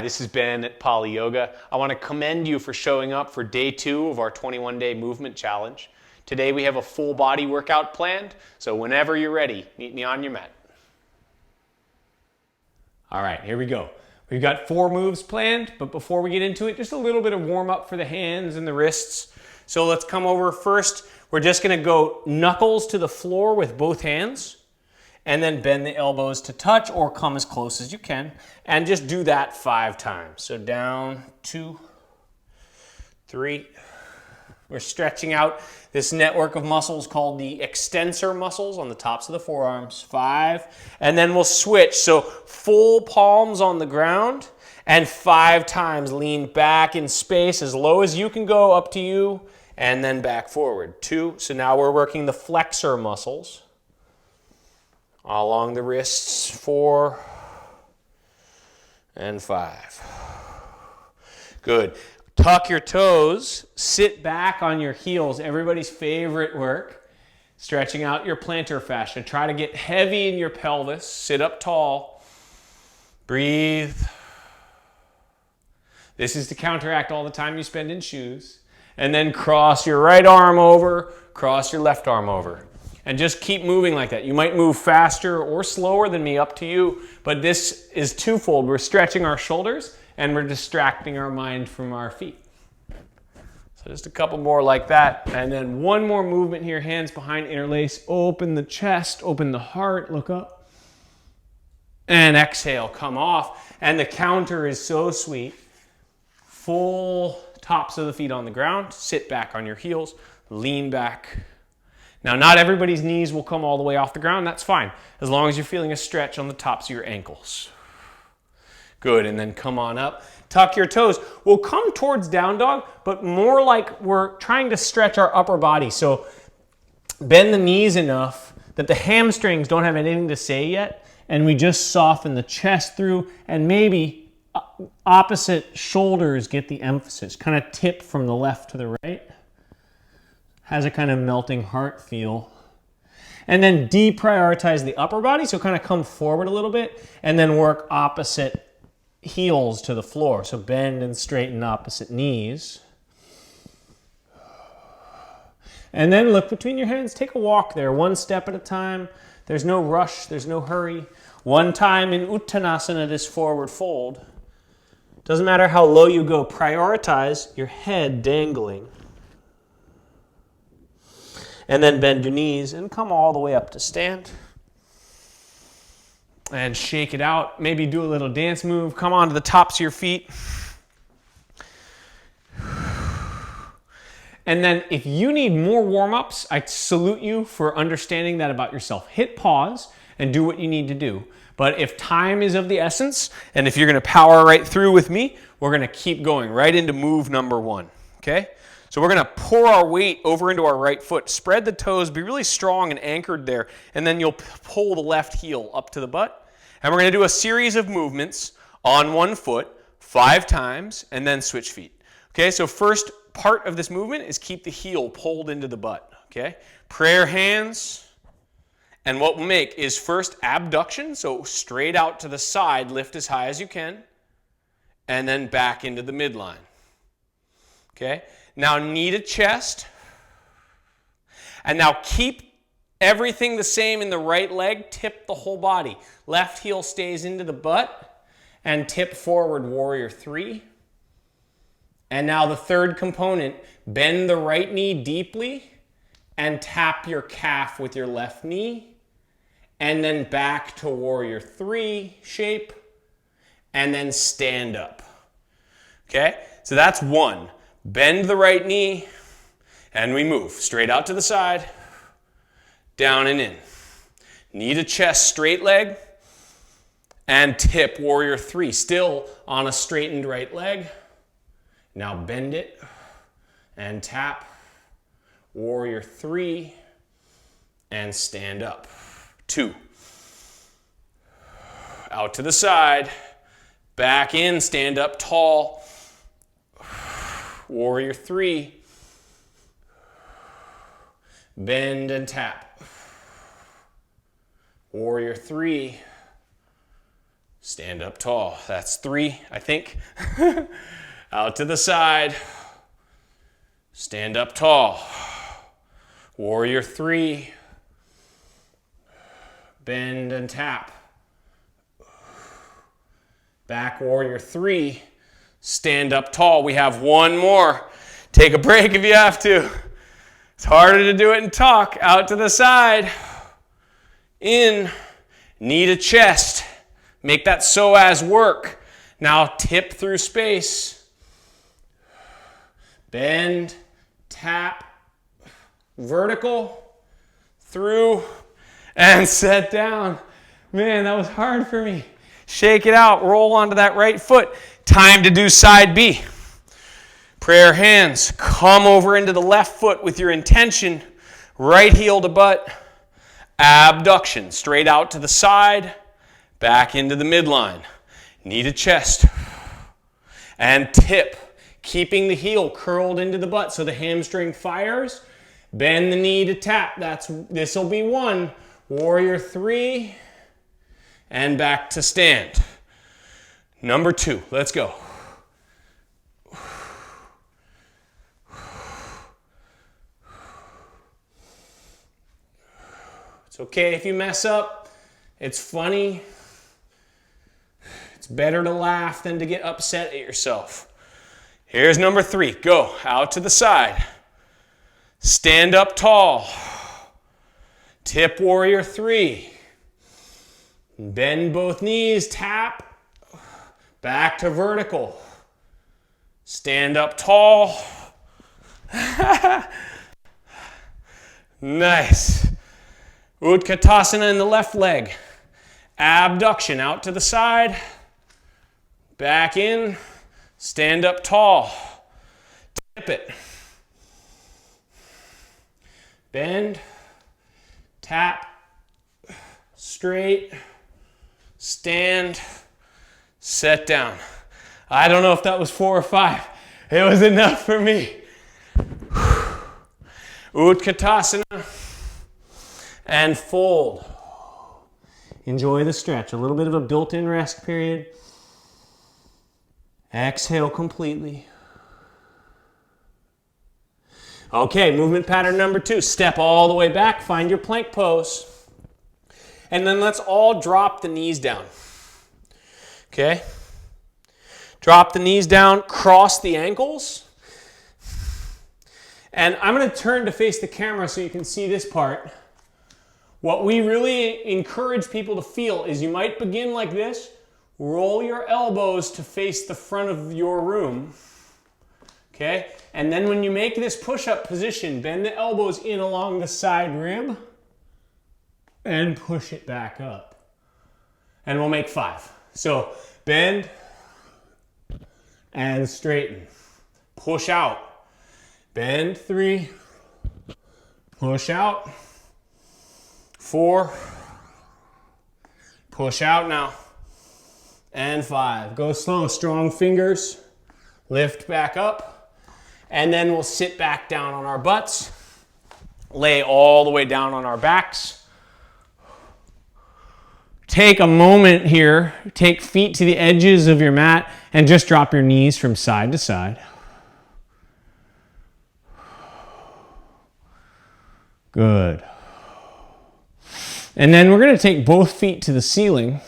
this is Ben at Poly Yoga. I want to commend you for showing up for day 2 of our 21-day movement challenge. Today we have a full body workout planned, so whenever you're ready, meet me on your mat. All right, here we go. We've got 4 moves planned, but before we get into it, just a little bit of warm up for the hands and the wrists. So let's come over first. We're just gonna go knuckles to the floor with both hands, and then bend the elbows to touch or come as close as you can, and just do that 5 times. So down, 2, 3. We're stretching out this network of muscles called the extensor muscles on the tops of the forearms. 5, and then we'll switch. So full palms on the ground, and 5 times lean back in space as low as you can go, up to you, and then back forward. 2, so now we're working the flexor muscles along the wrists. 4 and 5. Good. Tuck your toes, sit back on your heels, everybody's favorite work. Stretching out your plantar fascia. Try to get heavy in your pelvis, sit up tall. Breathe. This is to counteract all the time you spend in shoes. And then cross your right arm over, cross your left arm over. And just keep moving like that. You might move faster or slower than me, up to you, but this is twofold. We're stretching our shoulders and we're distracting our mind from our feet. So just a couple more like that. And then one more movement here, hands behind, interlace, open the chest, open the heart, look up. And exhale, come off. And the counter is so sweet. Full tops of the feet on the ground, sit back on your heels, lean back. Now, not everybody's knees will come all the way off the ground. That's fine, as long as you're feeling a stretch on the tops of your ankles. Good, and then come on up. Tuck your toes. We'll come towards down dog, but more like we're trying to stretch our upper body. So bend the knees enough that the hamstrings don't have anything to say yet, and we just soften the chest through, and maybe opposite shoulders get the emphasis. Kind of tip from the left to the right. Has a kind of melting heart feel. And then deprioritize the upper body, so kind of come forward a little bit, and then work opposite heels to the floor. So bend and straighten opposite knees. And then look between your hands, take a walk there, 1 step at a time. There's no rush, there's no hurry. 1 time in Uttanasana, this forward fold. Doesn't matter how low you go, prioritize your head dangling. And then bend your knees and come all the way up to stand. And shake it out. Maybe do a little dance move. Come onto the tops of your feet. And then if you need more warm-ups, I salute you for understanding that about yourself. Hit pause and do what you need to do. But if time is of the essence, and if you're going to power right through with me, we're going to keep going right into move number 1. Okay? So we're going to pour our weight over into our right foot. Spread the toes, be really strong and anchored there, and then you'll pull the left heel up to the butt. And we're going to do a series of movements on one foot 5 times, and then switch feet. Okay, so first part of this movement is keep the heel pulled into the butt. Okay, prayer hands. And what we'll make is first abduction, so straight out to the side, lift as high as you can, and then back into the midline. Okay. Now knee to chest, and now keep everything the same in the right leg, tip the whole body. Left heel stays into the butt, and tip forward, warrior 3. And now the third component, bend the right knee deeply, and tap your calf with your left knee, and then back to warrior 3 shape, and then stand up. Okay, so that's 1. Bend the right knee, and we move straight out to the side, down and in. Knee to chest, straight leg, and tip warrior 3, still on a straightened right leg. Now bend it and tap warrior 3 and stand up. 2. Out to the side, back in, stand up tall. Warrior 3. Bend and tap. Warrior 3. Stand up tall. That's 3, I think. Out to the side. Stand up tall. Warrior 3. Bend and tap. Back warrior 3. Stand up tall. We have one more. Take a break if you have to. It's harder to do it and talk. Out to the side. In. Knee to chest. Make that psoas work. Now tip through space. Bend, tap, vertical, through, and set down. Man, that was hard for me. Shake it out. Roll onto that right foot. Time to do side B. Prayer hands. Come over into the left foot with your intention. Right heel to butt. Abduction. Straight out to the side. Back into the midline. Knee to chest. And tip. Keeping the heel curled into the butt so the hamstring fires. Bend the knee to tap. This will be 1. Warrior 3. And back to stand. Number 2. Let's go. It's okay if you mess up. It's funny. It's better to laugh than to get upset at yourself. Here's number 3. Go. Out to the side. Stand up tall. Tip warrior 3. Bend both knees. Tap. Back to vertical. Stand up tall. Nice. Utkatasana in the left leg. Abduction out to the side. Back in. Stand up tall. Tip it. Bend. Tap. Straight. Stand. Set down. I don't know if that was 4 or 5. It was enough for me. Utkatasana. And fold. Enjoy the stretch. A little bit of a built-in rest period. Exhale completely. Okay, movement pattern number 2. Step all the way back, find your plank pose. And then let's all drop the knees down. Okay? Drop the knees down, cross the ankles. And I'm going to turn to face the camera so you can see this part. What we really encourage people to feel is you might begin like this. Roll your elbows to face the front of your room. Okay? And then when you make this push-up position, bend the elbows in along the side rib and push it back up. And we'll make 5. So bend and straighten. Push out. Bend 3. Push out. 4. Push out now. And 5. Go slow. Strong fingers. Lift back up. And then we'll sit back down on our butts. Lay all the way down on our backs. Take a moment here. Take feet to the edges of your mat and just drop your knees from side to side. Good. And then we're going to take both feet to the ceiling.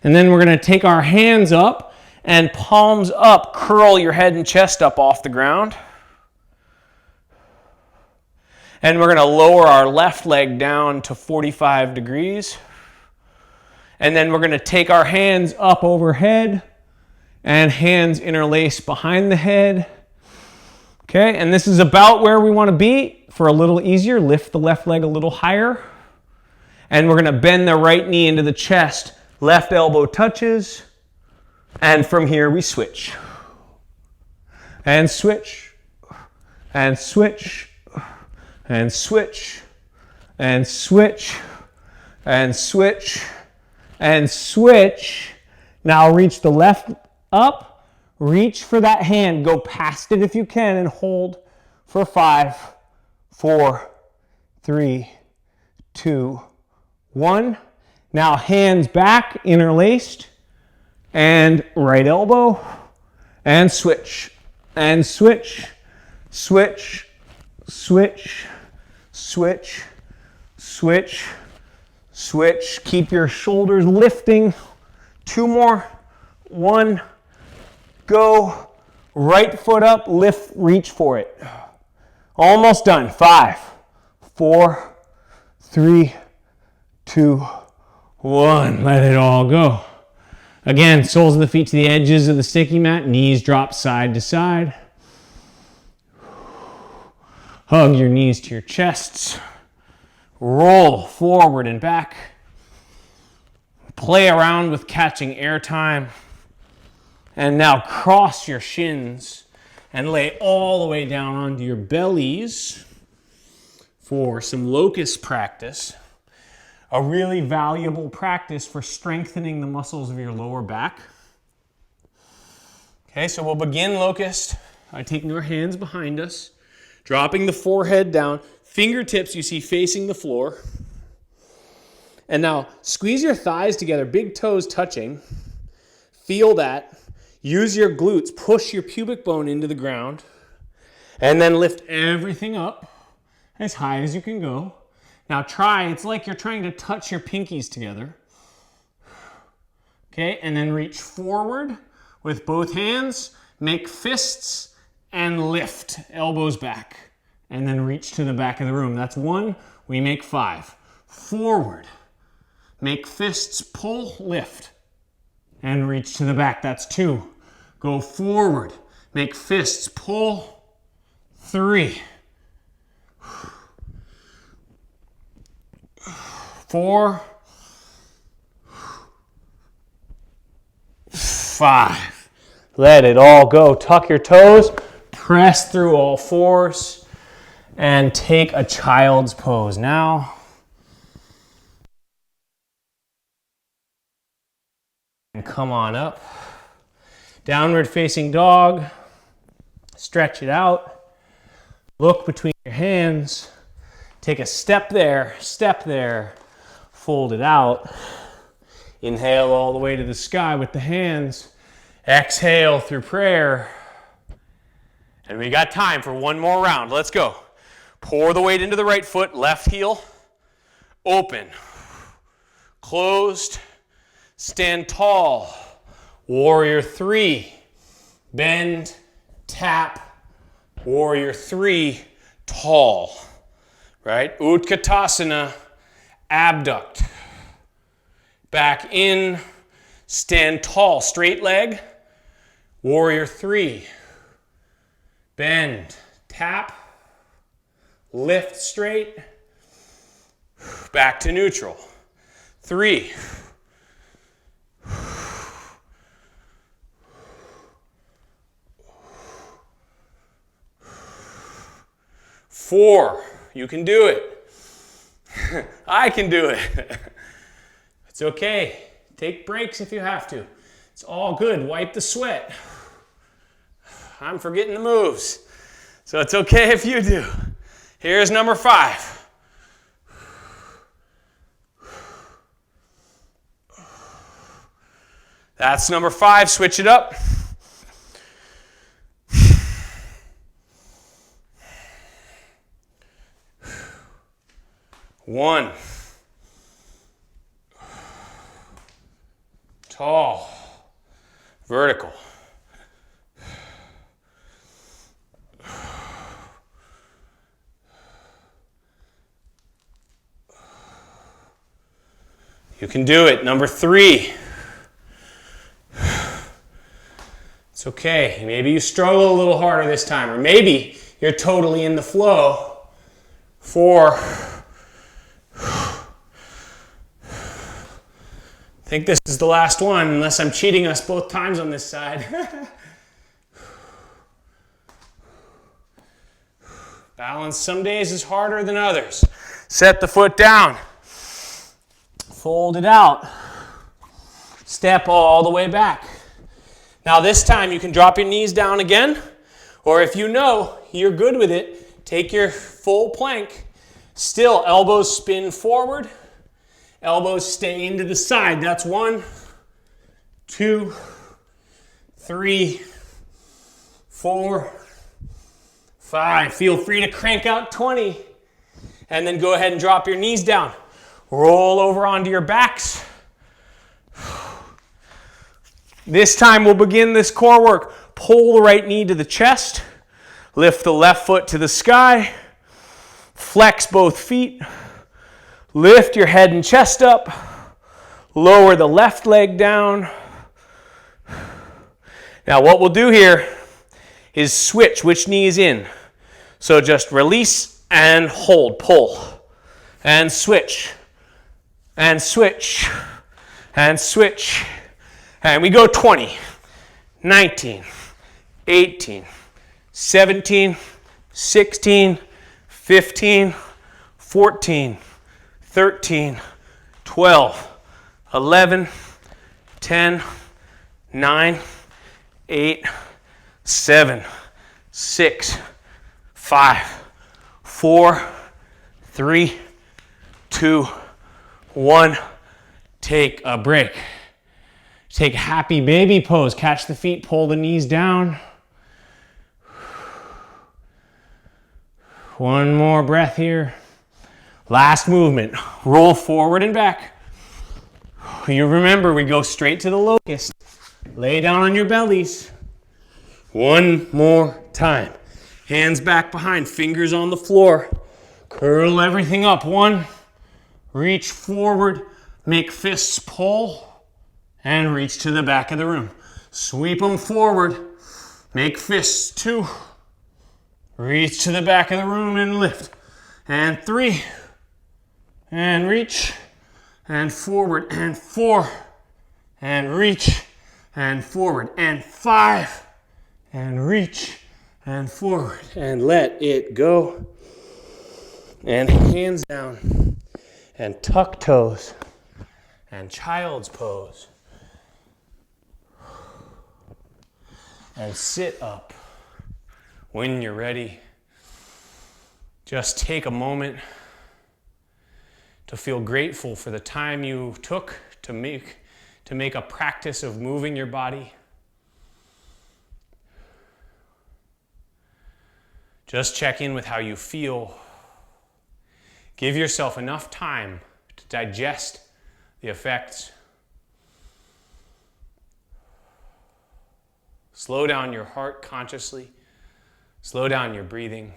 And then we're going to take our hands up and palms up. Curl your head and chest up off the ground. And we're going to lower our left leg down to 45 degrees. And then we're going to take our hands up overhead and hands interlace behind the head. Okay, and this is about where we want to be. For a little easier, lift the left leg a little higher. And we're going to bend the right knee into the chest. Left elbow touches. And from here we switch. And switch. And switch. And switch. And switch. And switch. And switch. Now reach the left up. Reach for that hand. Go past it if you can and hold for 5, 4, 3, 2, 1. Now hands back, interlaced, and right elbow, and switch, and switch, switch, switch, switch, switch, switch. Keep your shoulders lifting. 2 more. 1, go. Right foot up, lift, reach for it. Almost done. 5, 4, 3, 2, 1. Let it all go. Again, soles of the feet to the edges of the sticky mat, knees drop side to side. Hug your knees to your chests. Roll forward and back. Play around with catching air time. And now cross your shins and lay all the way down onto your bellies for some locust practice. A really valuable practice for strengthening the muscles of your lower back. Okay, so we'll begin locust by taking our hands behind us, dropping the forehead down, fingertips you see facing the floor. And now squeeze your thighs together, big toes touching. Feel that. Use your glutes, push your pubic bone into the ground, and then lift everything up as high as you can go. Now it's like you're trying to touch your pinkies together. Okay, and then reach forward with both hands, make fists, and lift, elbows back. And then reach to the back of the room. That's 1, we make 5. Forward, make fists, pull, lift, and reach to the back. That's 2. Go forward, make fists, pull, 3. 4, 5. Let it all go. Tuck your toes, press through all 4s, and take a child's pose. Now, and come on up. Downward facing dog. Stretch it out. Look between your hands. Take a step there, fold it out. Inhale all the way to the sky with the hands. Exhale through prayer. And we got time for one more round. Let's go. Pour the weight into the right foot, left heel, open, closed, stand tall, warrior 3, bend, tap, warrior 3, tall, right? Utkatasana, abduct, back in, stand tall, straight leg, warrior 3, bend, tap, lift straight, back to neutral, 3, 4, you can do it. I can do it. It's okay. Take breaks if you have to. It's all good. Wipe the sweat. I'm forgetting the moves. So it's okay if you do. Here's number 5. That's number 5. Switch it up. 1. Tall. Vertical. You can do it. Number 3. It's okay. Maybe you struggle a little harder this time, or maybe you're totally in the flow. 4. I think this is the last one, unless I'm cheating us both times on this side. Balance some days is harder than others. Set the foot down. Fold it out. Step all the way back. Now this time you can drop your knees down again, or if you know you're good with it, take your full plank. Still, elbows spin forward Elbows stay into the side. That's 1, 2, 3, 4, 5. Feel free to crank out 20. And then go ahead and drop your knees down. Roll over onto your backs. This time we'll begin this core work. Pull the right knee to the chest. Lift the left foot to the sky. Flex both feet. Lift your head and chest up. Lower the left leg down. Now what we'll do here is switch which knee is in. So just release and hold, pull. And switch. And switch. And switch. And we go 20, 19, 18, 17, 16, 15, 14, 13, 12, 11, 10, 9, 8, 7, 6, 5, 4, 3, 2, 1. Take a break. Take happy baby pose. Catch the feet, pull the knees down. One more breath here. Last movement. Roll forward and back. You remember, we go straight to the locust. Lay down on your bellies. One more time. Hands back behind, fingers on the floor. Curl everything up. 1. Reach forward. Make fists pull. And reach to the back of the room. Sweep them forward. Make fists. 2. Reach to the back of the room and lift. And 3. And reach. And forward. And 4. And reach. And forward. And 5. And reach. And forward. And let it go. And hands down. And tuck toes. And child's pose. And sit up. When you're ready, just take a moment to feel grateful for the time you took to make a practice of moving your body. Just check in with how you feel. Give yourself enough time to digest the effects. Slow down your heart consciously. Slow down your breathing.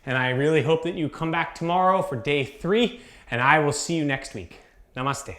And I really hope that you come back tomorrow for day 3, and I will see you next week. Namaste.